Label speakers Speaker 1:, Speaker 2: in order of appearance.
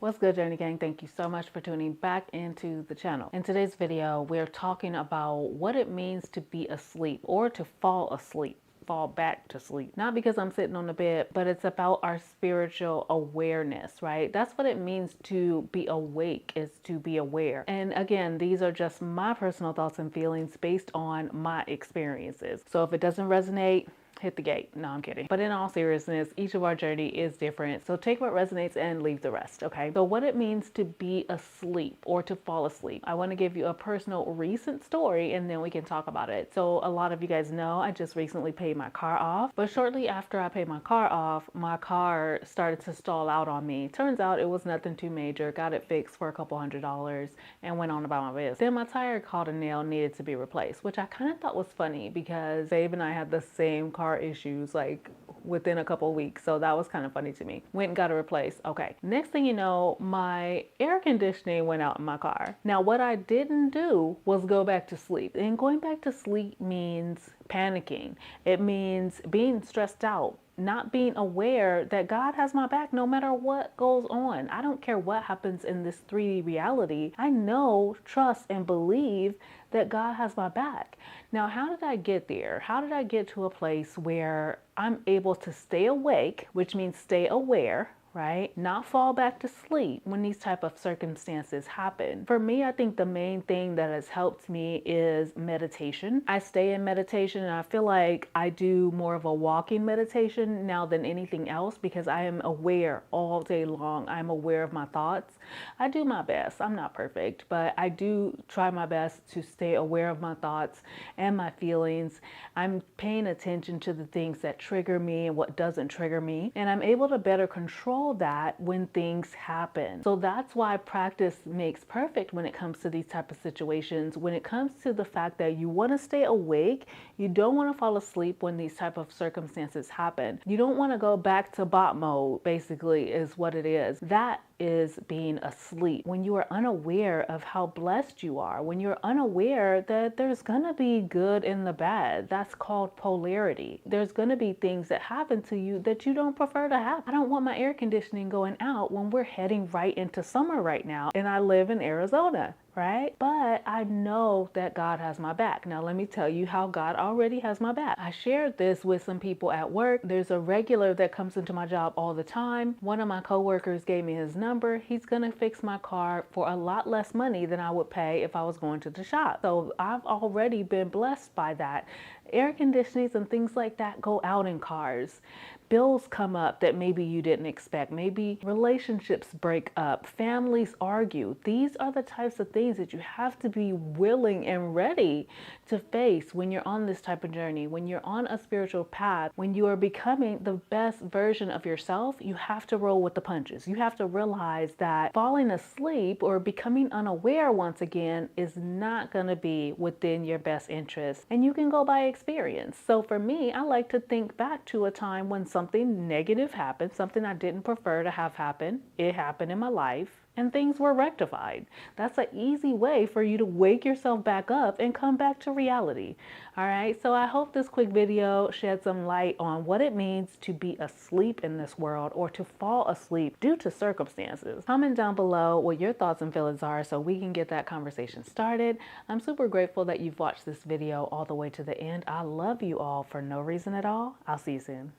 Speaker 1: What's good, Journey Gang? Thank you so much for tuning back into the channel. In today's video, we're talking about what it means to be asleep or to fall asleep. Fall back to sleep. Not because I'm sitting on the bed, but it's about our spiritual awareness, right? That's what it means to be awake, is to be aware. And again, these are just my personal thoughts and feelings based on my experiences. So if it doesn't resonate, hit the gate. No, I'm kidding. But in all seriousness, each of our journey is different. So take what resonates and leave the rest, okay? So what it means to be asleep or to fall asleep. I want to give you a personal recent story and then we can talk about it. So a lot of you guys know I just recently paid my car off, but shortly after I paid my car off, my car started to stall out on me. Turns out it was nothing too major. Got it fixed for a couple $100s and went on about my business. Then my tire caught a nail, needed to be replaced, which I kind of thought was funny because Babe and I had the same car issues like within a couple of weeks, so that was kind of funny to me. Went and got it replaced. Okay, next thing you know, my air conditioning went out in my car. Now what I didn't do was go back to sleep, and going back to sleep means panicking. It means being stressed out, not being aware that God has my back no matter what goes on. I don't care what happens in this 3D reality. I know, trust, and believe that God has my back. Now, how did I get there? How did I get to a place where I'm able to stay awake, which means stay aware, right? Not fall back to sleep when these type of circumstances happen. For me, I think the main thing that has helped me is meditation. I stay in meditation and I feel like I do more of a walking meditation now than anything else because I am aware all day long. I'm aware of my thoughts. I do my best. I'm not perfect, but I do try my best to stay aware of my thoughts and my feelings. I'm paying attention to the things that trigger me and what doesn't trigger me, and I'm able to better control that when things happen. So that's why practice makes perfect when it comes to these type of situations. When it comes to the fact that you want to stay awake, you don't want to fall asleep when these type of circumstances happen. You don't want to go back to bot mode, basically, is what it is. That is being asleep. When you are unaware of how blessed you are, when you're unaware that there's gonna be good and the bad, that's called polarity. There's gonna be things that happen to you that you don't prefer to have. I don't want my air conditioning going out when we're heading right into summer right now and I live in Arizona, right? But I know that God has my back. Now let me tell you how God already has my back. I shared this with some people at work. There's a regular that comes into my job all the time. One of my coworkers gave me his number. He's gonna fix my car for a lot less money than I would pay if I was going to the shop. So I've already been blessed by that. Air conditionings and things like that go out in cars. Bills come up that maybe you didn't expect. Maybe relationships break up, families argue. These are the types of things that you have to be willing and ready to face when you're on this type of journey, when you're on a spiritual path, when you are becoming the best version of yourself. You have to roll with the punches. You have to realize that falling asleep or becoming unaware once again is not going to be within your best interest, and you can go by experience. So for me, I like to think back to a time when something negative happened, something I didn't prefer to have happen. It happened in my life and things were rectified. That's an easy way for you to wake yourself back up and come back to reality. All right, so I hope this quick video shed some light on what it means to be asleep in this world or to fall asleep due to circumstances. Comment down below what your thoughts and feelings are so we can get that conversation started. I'm super grateful that you've watched this video all the way to the end. I love you all for no reason at all. I'll see you soon.